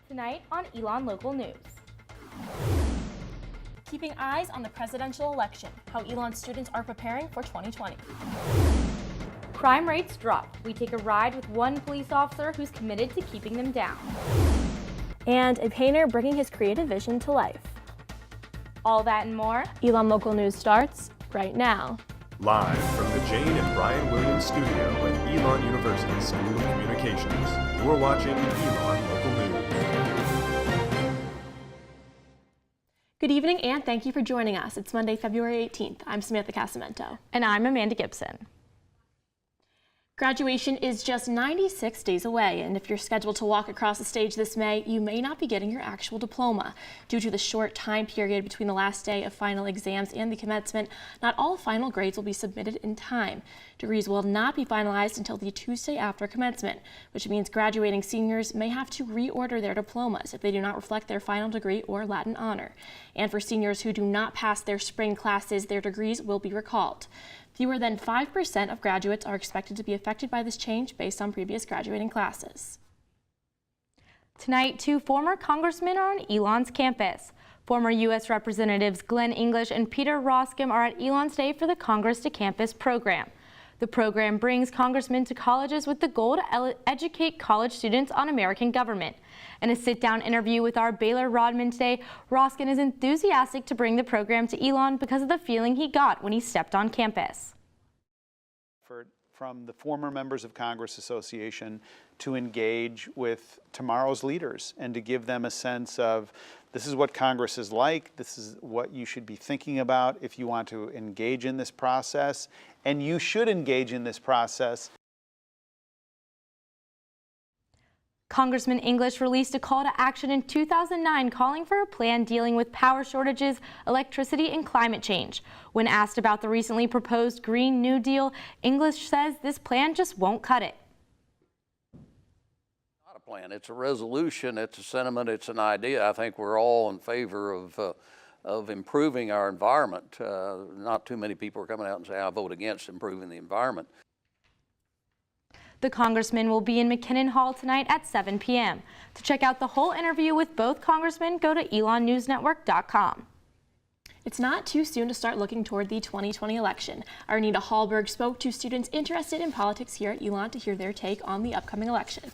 Tonight on Elon Local News. Keeping eyes on the presidential election, how Elon students are preparing for 2020. Crime rates drop. We take a ride with one police officer who's committed to keeping them down. And a painter bringing his creative vision to life. All that and more, Elon Local News starts right now. Live from the Jane and Brian Williams studio at Elon University School of Communications, you're watching Elon Local News. Good evening and thank you for joining us. It's Monday, February 18th. I'm Samantha Casamento. And I'm Amanda Gibson. Graduation is just 96 days away, and if you're scheduled to walk across the stage this May, you may not be getting your actual diploma. Due to the short time period between the last day of final exams and the commencement, not all final grades will be submitted in time. Degrees will not be finalized until the Tuesday after commencement, which means graduating seniors may have to reorder their diplomas if they do not reflect their final degree or Latin honor. And for seniors who do not pass their spring classes, their degrees will be recalled. Fewer than 5% of graduates are expected to be affected by this change based on previous graduating classes. Tonight, two former congressmen are on Elon's campus. Former U.S. Representatives Glenn English and Peter Roskam are at Elon's Day for the Congress to Campus program. The program brings congressmen to colleges with the goal to educate college students on American government. In a sit-down interview with our Baylor Rodman today, Roskin is enthusiastic to bring the program to Elon because of the feeling he got when he stepped on campus. From the former members of Congress Association to engage with tomorrow's leaders and to give them a sense of this is what Congress is like, this is what you should be thinking about if you want to engage in this process, and you should engage in this process. Congressman English released a call to action in 2009 calling for a plan dealing with power shortages, electricity, and climate change. When asked about the recently proposed Green New Deal, English says this plan just won't cut it. Not a plan, it's a resolution, it's a sentiment, it's an idea. I think we're all in favor of improving our environment. Not too many people are coming out and saying, I vote against improving the environment. The congressman will be in McKinnon Hall tonight at 7 p.m. To check out the whole interview with both congressmen, go to elonnewsnetwork.com. It's not too soon to start looking toward the 2020 election. Arnita Hallberg spoke to students interested in politics here at Elon to hear their take on the upcoming election.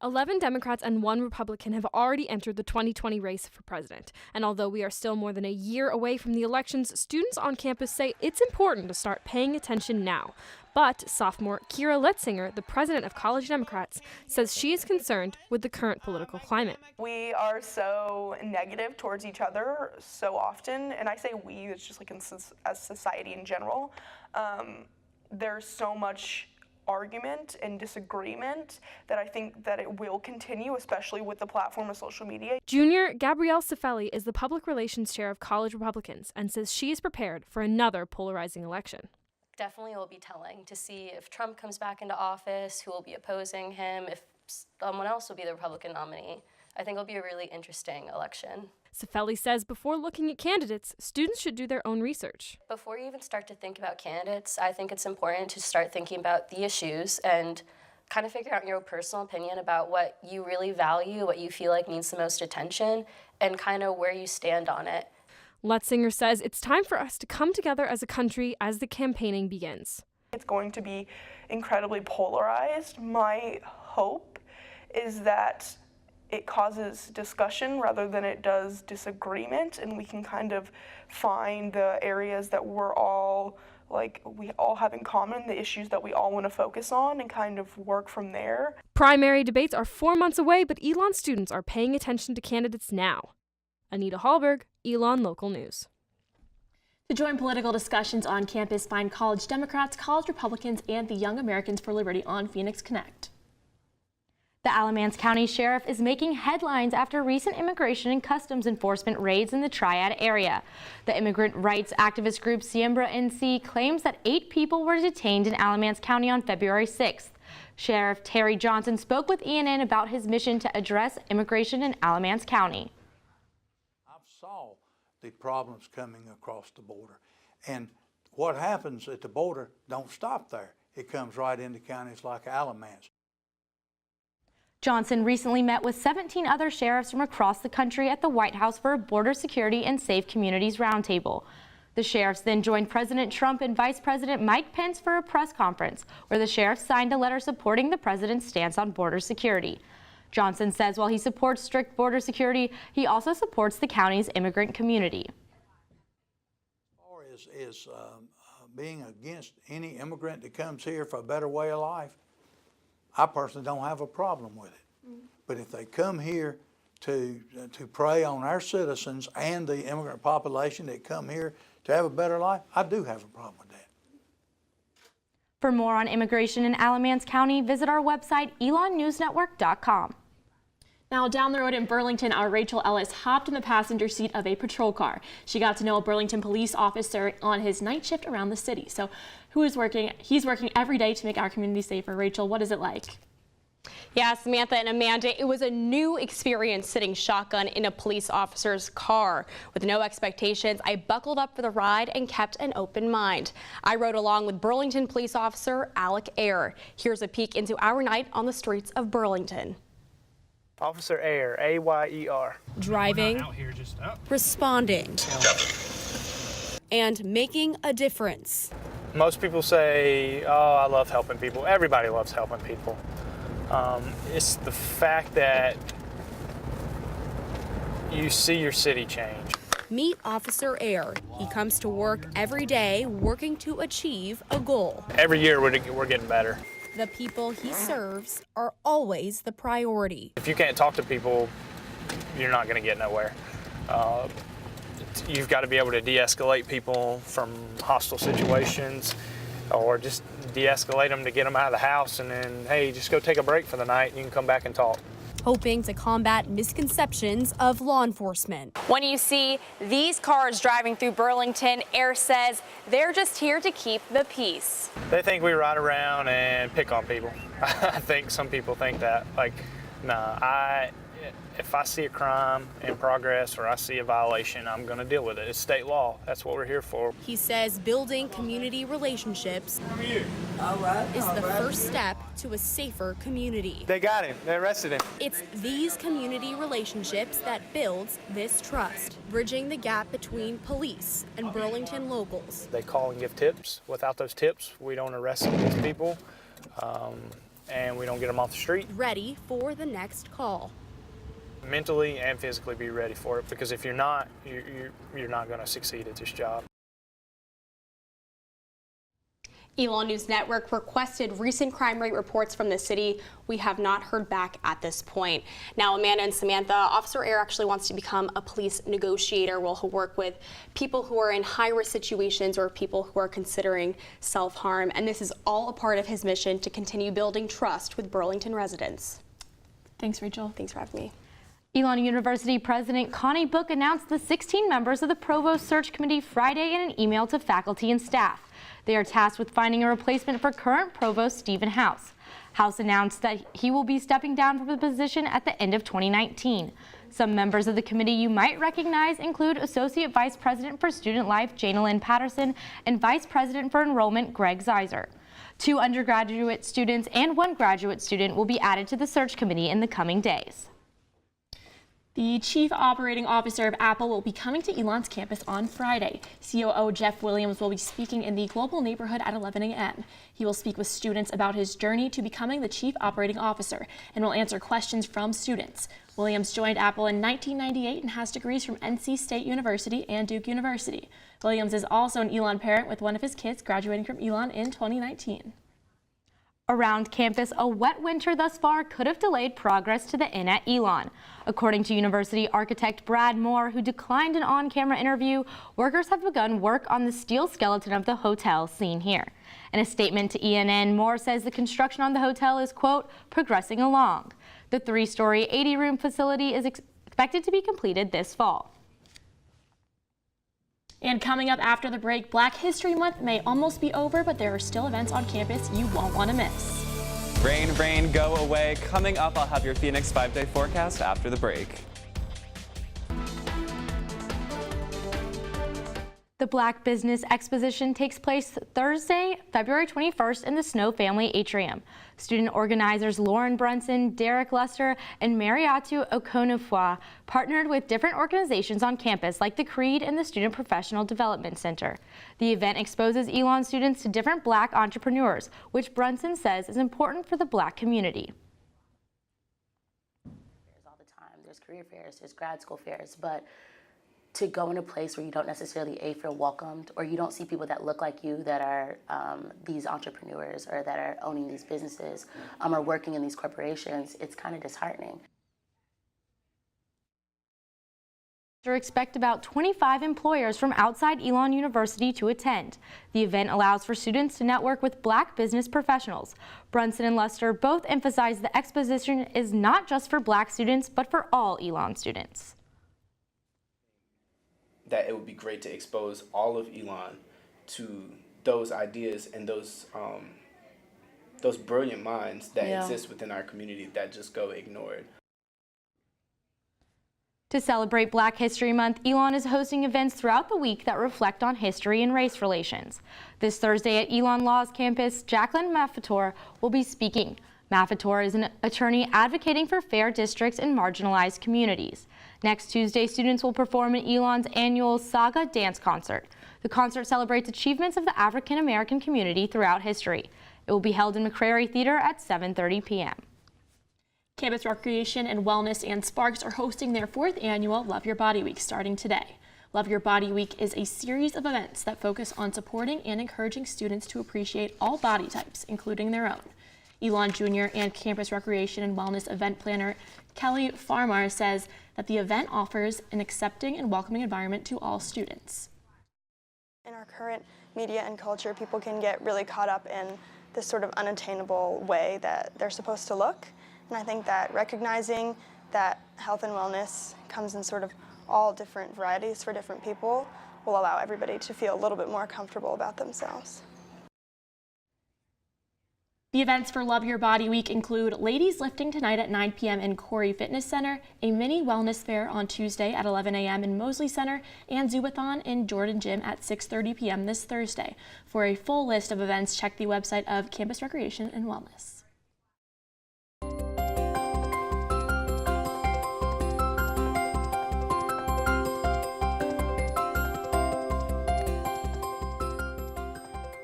11 Democrats and 1 Republican have already entered the 2020 race for president. And although we are still more than a year away from the elections, students on campus say it's important to start paying attention now. But sophomore Kira Letzinger, the president of College Democrats, says she is concerned with the current political climate. We are so negative towards each other so often, and I say we, it's just like as society in general. There's so much argument and disagreement that I think that it will continue, especially with the platform of social media. Junior Gabrielle Cifelli is the public relations chair of College Republicans and says she is prepared for another polarizing election. Definitely will be telling to see if Trump comes back into office, who will be opposing him, if someone else will be the Republican nominee. I think it'll be a really interesting election. Cifelli says before looking at candidates, students should do their own research. Before you even start to think about candidates, I think it's important to start thinking about the issues and kind of figure out your personal opinion about what you really value, what you feel like needs the most attention, and kind of where you stand on it. Letzinger says it's time for us to come together as a country as the campaigning begins. It's going to be incredibly polarized. My hope is that it causes discussion rather than it does disagreement, and we can kind of find the areas that we all have in common, the issues that we all want to focus on, and kind of work from there. Primary debates are 4 months away, but Elon students are paying attention to candidates now. Anita Hallberg, Elon Local News. To join political discussions on campus, find College Democrats, College Republicans, and the Young Americans for Liberty on Phoenix Connect. The Alamance County Sheriff is making headlines after recent immigration and customs enforcement raids in the Triad area. The immigrant rights activist group Siembra NC claims that 8 people were detained in Alamance County on February 6th. Sheriff Terry Johnson spoke with ENN about his mission to address immigration in Alamance County. Saw the problems coming across the border, and what happens at the border don't stop there. It comes right into counties like Alamance. Johnson recently met with 17 other sheriffs from across the country at the White House for a border security and safe communities roundtable. The sheriffs then joined President Trump and Vice President Mike Pence for a press conference where the sheriffs signed a letter supporting the president's stance on border security. Johnson says while he supports strict border security, he also supports the county's immigrant community. As far as being against any immigrant that comes here for a better way of life, I personally don't have a problem with it. But if they come here to prey on our citizens and the immigrant population that come here to have a better life, I do have a problem with that. For more on immigration in Alamance County, visit our website, elonnewsnetwork.com. Now, down the road in Burlington, our Rachel Ellis hopped in the passenger seat of a patrol car. She got to know a Burlington police officer on his night shift around the city. So he's working every day to make our community safer. Rachel, what is it like? Yeah, Samantha and Amanda, it was a new experience sitting shotgun in a police officer's car. With no expectations, I buckled up for the ride and kept an open mind. I rode along with Burlington police officer Alec Ayer. Here's a peek into our night on the streets of Burlington. Officer Ayer, A-Y-E-R. Driving, responding, and making a difference. Most people say, oh, I love helping people. Everybody loves helping people. It's the fact that you see your city change. Meet Officer Ayer. He comes to work every day working to achieve a goal. Every year we're getting better. The people he serves are always the priority. If you can't talk to people, you're not going to get nowhere. You've got to be able to de-escalate people from hostile situations, or just de-escalate them to get them out of the house, and then, hey, just go take a break for the night and you can come back and talk. Hoping to combat misconceptions of law enforcement. When you see these cars driving through Burlington, Ayer says they're just here to keep the peace. They think we ride around and pick on people. I think some people think that. Like, nah, if I see a crime in progress or I see a violation, I'm going to deal with it. It's state law. That's what we're here for. He says building community relationships is the first step to a safer community. They got him. They arrested him. It's these community relationships that builds this trust, bridging the gap between police and Burlington locals. They call and give tips. Without those tips, we don't arrest these people, and we don't get them off the street. Ready for the next call. Mentally and physically be ready for it, because if you're not, you're not going to succeed at this job. Elon News Network requested recent crime rate reports from the city. We have not heard back at this point. Now, Amanda and Samantha, Officer Ayer actually wants to become a police negotiator where he'll work with people who are in high-risk situations or people who are considering self-harm. And this is all a part of his mission to continue building trust with Burlington residents. Thanks, Rachel. Thanks for having me. Elon University President Connie Book announced the 16 members of the Provost Search Committee Friday in an email to faculty and staff. They are tasked with finding a replacement for current Provost Stephen House. House announced that he will be stepping down from the position at the end of 2019. Some members of the committee you might recognize include Associate Vice President for Student Life Janelyn Patterson and Vice President for Enrollment Greg Zeiser. 2 undergraduate students and 1 graduate student will be added to the search committee in the coming days. The Chief Operating Officer of Apple will be coming to Elon's campus on Friday. COO Jeff Williams will be speaking in the Global Neighborhood at 11 a.m. He will speak with students about his journey to becoming the Chief Operating Officer and will answer questions from students. Williams joined Apple in 1998 and has degrees from NC State University and Duke University. Williams is also an Elon parent, with one of his kids graduating from Elon in 2019. Around campus, a wet winter thus far could have delayed progress to the inn at Elon. According to university architect Brad Moore, who declined an on-camera interview, workers have begun work on the steel skeleton of the hotel seen here. In a statement to ENN, Moore says the construction on the hotel is, quote, progressing along. The 3-story, 80-room facility is expected to be completed this fall. And coming up after the break, Black History Month may almost be over, but there are still events on campus you won't want to miss. Rain, rain, go away. Coming up, I'll have your Phoenix 5-day forecast after the break. The Black Business Exposition takes place Thursday, February 21st in the Snow Family Atrium. Student organizers Lauren Brunson, Derek Lester, and Mariatu Okonufwa partnered with different organizations on campus like the Creed and the Student Professional Development Center. The event exposes Elon students to different Black entrepreneurs, which Brunson says is important for the Black community. All the time, there's career fairs, there's grad school fairs, but to go in a place where you don't necessarily feel welcomed, or you don't see people that look like you that are these entrepreneurs or that are owning these businesses or working in these corporations, it's kind of disheartening. Expect about 25 employers from outside Elon University to attend. The event allows for students to network with Black business professionals. Brunson and Lester both emphasize the exposition is not just for Black students, but for all Elon students. That it would be great to expose all of Elon to those ideas and those brilliant minds that exist within our community that just go ignored. To celebrate Black History Month, Elon is hosting events throughout the week that reflect on history and race relations. This Thursday at Elon Law's campus, Jacqueline Mafator will be speaking. Mafator is an attorney advocating for fair districts in marginalized communities. Next Tuesday, students will perform in Elon's annual Saga Dance Concert. The concert celebrates achievements of the African American community throughout history. It will be held in McCrary Theater at 7:30 p.m. Campus Recreation and Wellness and Sparks are hosting their 4th annual Love Your Body Week starting today. Love Your Body Week is a series of events that focus on supporting and encouraging students to appreciate all body types, including their own. Elon Jr. and Campus Recreation and Wellness event planner Kelly Farmar says that the event offers an accepting and welcoming environment to all students. In our current media and culture, people can get really caught up in this sort of unattainable way that they're supposed to look. And I think that recognizing that health and wellness comes in sort of all different varieties for different people will allow everybody to feel a little bit more comfortable about themselves. The events for Love Your Body Week include ladies lifting tonight at 9 p.m. in Corey Fitness Center, a mini wellness fair on Tuesday at 11 a.m. in Mosley Center, and Zubathon in Jordan Gym at 6:30 p.m. this Thursday. For a full list of events, check the website of Campus Recreation and Wellness.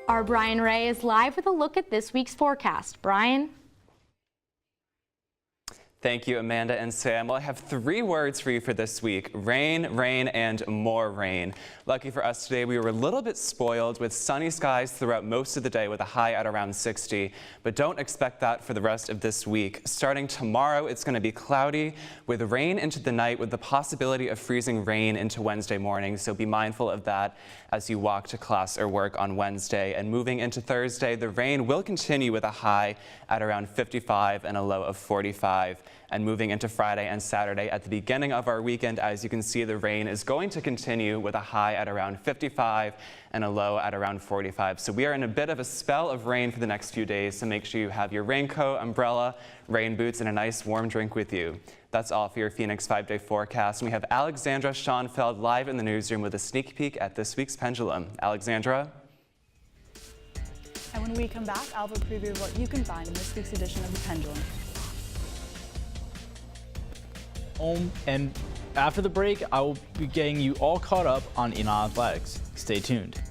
Our Brian Ray is live with a look at this week's forecast. Brian? Thank you, Amanda and Sam. Well, I have 3 words for you for this week: rain, rain, and more rain. Lucky for us today, we were a little bit spoiled with sunny skies throughout most of the day with a high at around 60, but don't expect that for the rest of this week. Starting tomorrow, it's going to be cloudy with rain into the night with the possibility of freezing rain into Wednesday morning, so be mindful of that as you walk to class or work on Wednesday. And moving into Thursday, the rain will continue with a high at around 55 and a low of 45. And moving into Friday and Saturday at the beginning of our weekend, as you can see, the rain is going to continue with a high at around 55 and a low at around 45. So we are in a bit of a spell of rain for the next few days, so make sure you have your raincoat, umbrella, rain boots, and a nice warm drink with you. That's all for your Phoenix 5-day forecast. And we have Alexandra Schoenfeld live in the newsroom with a sneak peek at this week's pendulum. Alexandra? And when we come back, I'll have a preview of what you can find in this week's edition of The Pendulum. And after the break, I will be getting you all caught up on Elon athletics. Stay tuned.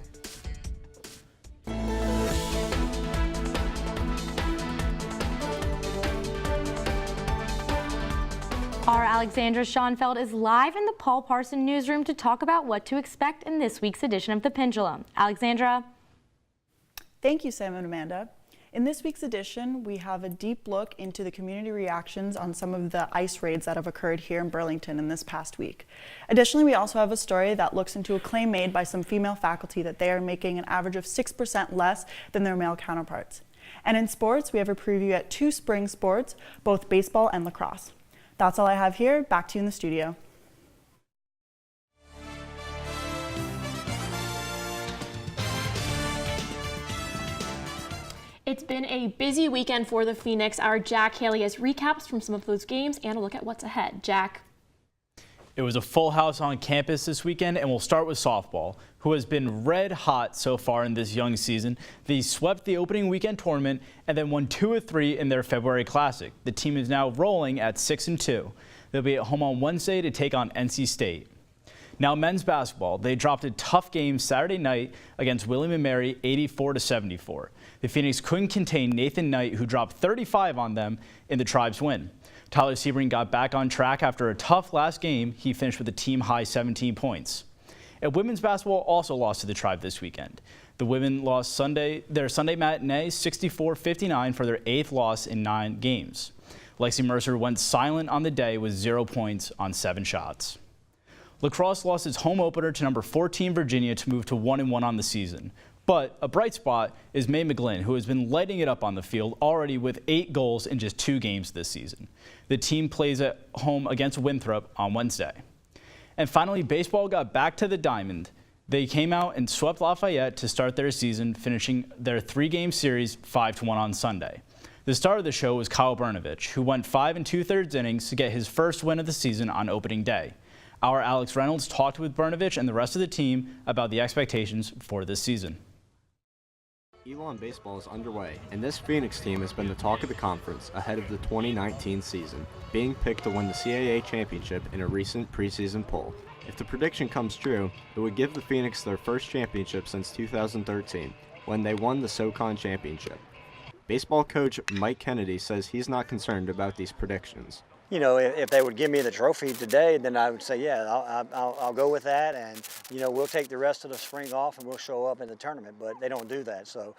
Our Alexandra Schoenfeld is live in the Paul Parson newsroom to talk about what to expect in this week's edition of The Pendulum. Alexandra? Thank you, Sam and Amanda. In this week's edition, we have a deep look into the community reactions on some of the ICE raids that have occurred here in Burlington in this past week. Additionally, we also have a story that looks into a claim made by some female faculty that they are making an average of 6% less than their male counterparts. And in sports, we have a preview at 2 spring sports, both baseball and lacrosse. That's all I have here. Back to you in the studio. It's been a busy weekend for the Phoenix. Our Jack Haley has recaps from some of those games and a look at what's ahead. Jack? It was a full house on campus this weekend, and we'll start with softball, who has been red hot so far in this young season. They swept the opening weekend tournament and then won 2 of 3 in their February Classic. The team is now rolling at 6-2. They'll be at home on Wednesday to take on NC State. Now men's basketball, they dropped a tough game Saturday night against William & Mary 84-74. The Phoenix couldn't contain Nathan Knight, who dropped 35 on them in the Tribe's win. Tyler Sebring got back on track after a tough last game. He finished with a team-high 17 points. And women's basketball also lost to the Tribe this weekend. The women lost their Sunday matinee 64-59 for their 8th loss in 9 games. Lexi Mercer went silent on the day with 0 points on 7 shots. Lacrosse lost its home opener to number 14 Virginia to move to 1-1 on the season. But a bright spot is May McGlynn, who has been lighting it up on the field already with 8 goals in just 2 games this season. The team plays at home against Winthrop on Wednesday. And finally, baseball got back to the diamond. They came out and swept Lafayette to start their season, finishing their 3-game series 5-1 on Sunday. The star of the show was Kyle Brnovich, who went 5 2/3 innings to get his first win of the season on opening day. Our Alex Reynolds talked with Brnovich and the rest of the team about the expectations for this season. Elon baseball is underway, and this Phoenix team has been the talk of the conference ahead of the 2019 season, being picked to win the CAA championship in a recent preseason poll. If the prediction comes true, it would give the Phoenix their first championship since 2013, when they won the SoCon championship. Baseball coach Mike Kennedy says he's not concerned about these predictions. You know, if they would give me the trophy today, then I would say, yeah, I'll go with that, and you know, we'll take the rest of the spring off and we'll show up in the tournament. But they don't do that, so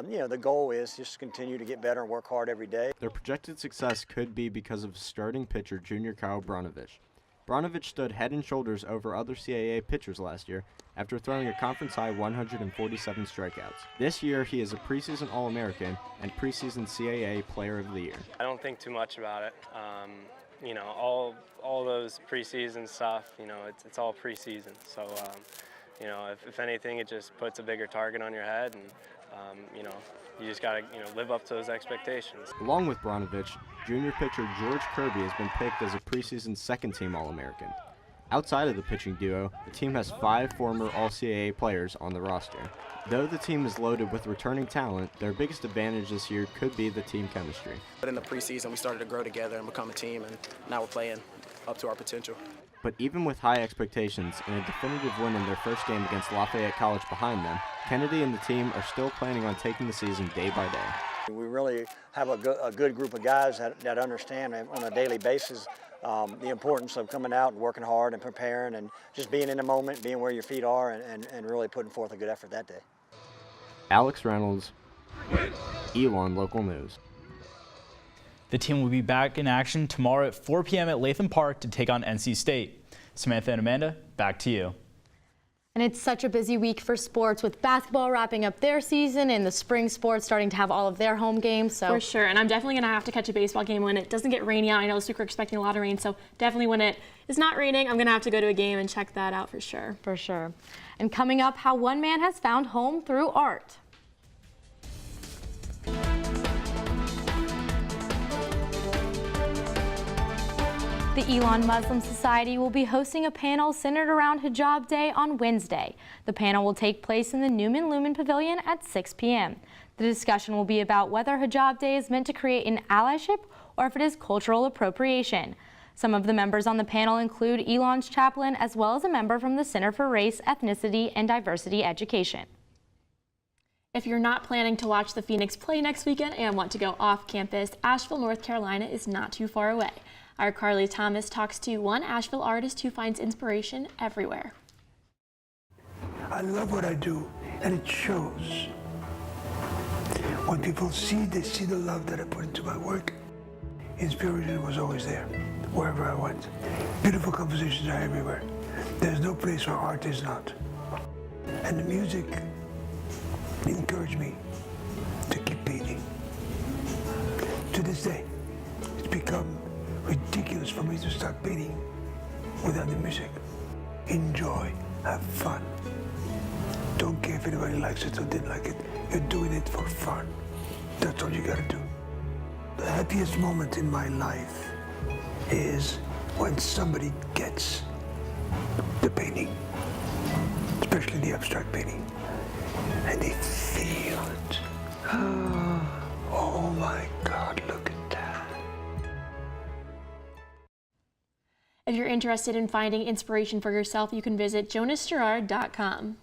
you know, the goal is just continue to get better and work hard every day. Their projected success could be because of starting pitcher junior Kyle Brnovich. Brnovich stood head and shoulders over other CAA pitchers last year after throwing a conference-high 147 strikeouts. This year, he is a preseason All-American and preseason CAA Player of the Year. I don't think too much about it. You know, all those preseason stuff, you know, it's all preseason. So, you know, if anything, it just puts a bigger target on your head, and you know, you just got to, you know, live up to those expectations. Along with Brnovich, junior pitcher George Kirby has been picked as a preseason second-team All-American. Outside of the pitching duo, the team has 5 former All-CAA players on the roster. Though the team is loaded with returning talent, their biggest advantage this year could be the team chemistry. But in the preseason, we started to grow together and become a team, and now we're playing up to our potential. But even with high expectations and a definitive win in their first game against Lafayette College behind them, Kennedy and the team are still planning on taking the season day by day. We really have a good group of guys that understand on a daily basis the importance of coming out and working hard and preparing and just being in the moment, being where your feet are, and really putting forth a good effort that day. Alex Reynolds, Elon Local News. The team will be back in action tomorrow at 4 p.m. at Latham Park to take on NC State. Samantha and Amanda, back to you. And it's such a busy week for sports, with basketball wrapping up their season and the spring sports starting to have all of their home games. So for sure, and I'm definitely going to have to catch a baseball game when it doesn't get rainy out. I know this week we're expecting a lot of rain, so definitely when it is not raining, I'm going to have to go to a game and check that out for sure. For sure. And coming up, how one man has found home through art. The Elon Muslim Society will be hosting a panel centered around Hijab Day on Wednesday. The panel will take place in the Newman Lumen Pavilion at 6 p.m. The discussion will be about whether Hijab Day is meant to create an allyship or if it is cultural appropriation. Some of the members on the panel include Elon's chaplain, as well as a member from the Center for Race, Ethnicity, and Diversity Education. If you're not planning to watch the Phoenix play next weekend and want to go off campus, Asheville, North Carolina is not too far away. Our Carly Thomas talks to one Asheville artist who finds inspiration everywhere. I love what I do, and it shows. When people they see the love that I put into my work. Inspiration was always there, wherever I went. Beautiful compositions are everywhere. There's no place where art is not. And the music encouraged me to keep painting. To this day, it's become ridiculous for me to start painting without the music. Enjoy, have fun. Don't care if anybody likes it or didn't like it. You're doing it for fun. That's all you gotta do. The happiest moment in my life is when somebody gets the painting, especially the abstract painting, and they feel it. Oh my God, look at that. If you're interested in finding inspiration for yourself, you can visit jonasgerard.com.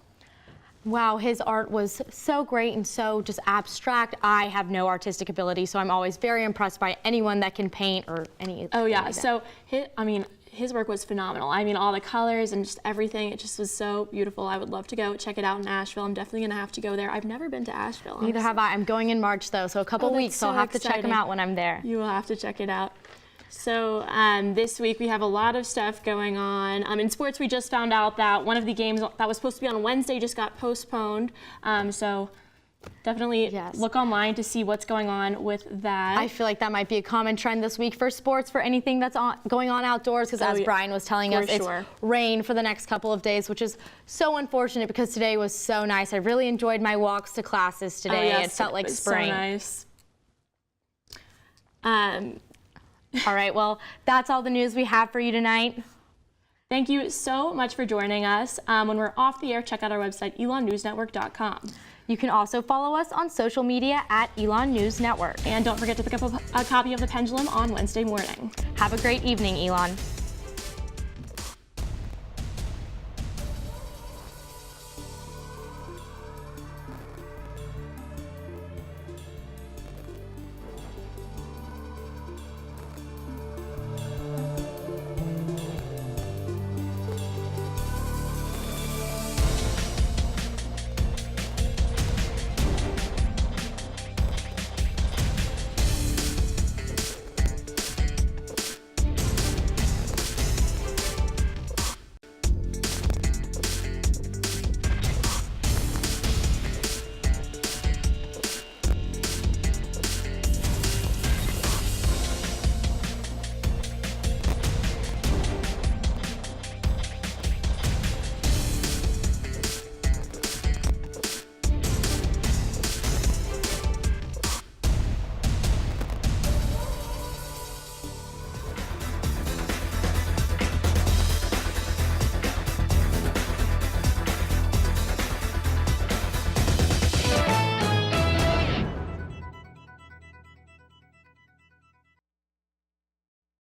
Wow, his art was so great and so just abstract. I have no artistic ability, so I'm always very impressed by anyone that can paint or any. Oh yeah, so his work was phenomenal. I mean, all the colors and just everything, it just was so beautiful. I would love to go check it out in Asheville. I'm definitely gonna have to go there. I've never been to Asheville. Neither have I. I'm going in March though, so a couple weeks, so I'll have to check them out when I'm there. You will have to check it out. So this week we have a lot of stuff going on. In sports, we just found out that one of the games that was supposed to be on Wednesday just got postponed. So definitely look online to see what's going on with that. I feel like that might be a common trend this week for sports, for anything that's going on outdoors, because as Brian was telling us, it's rain for the next couple of days, which is so unfortunate because today was so nice. I really enjoyed my walks to classes today. It felt like spring. So nice. All right, well, that's all the news we have for you tonight. Thank you so much for joining us. When we're off the air, check out our website, elonnewsnetwork.com. You can also follow us on social media at Elon News Network. And don't forget to pick up a copy of The Pendulum on Wednesday morning. Have a great evening, Elon.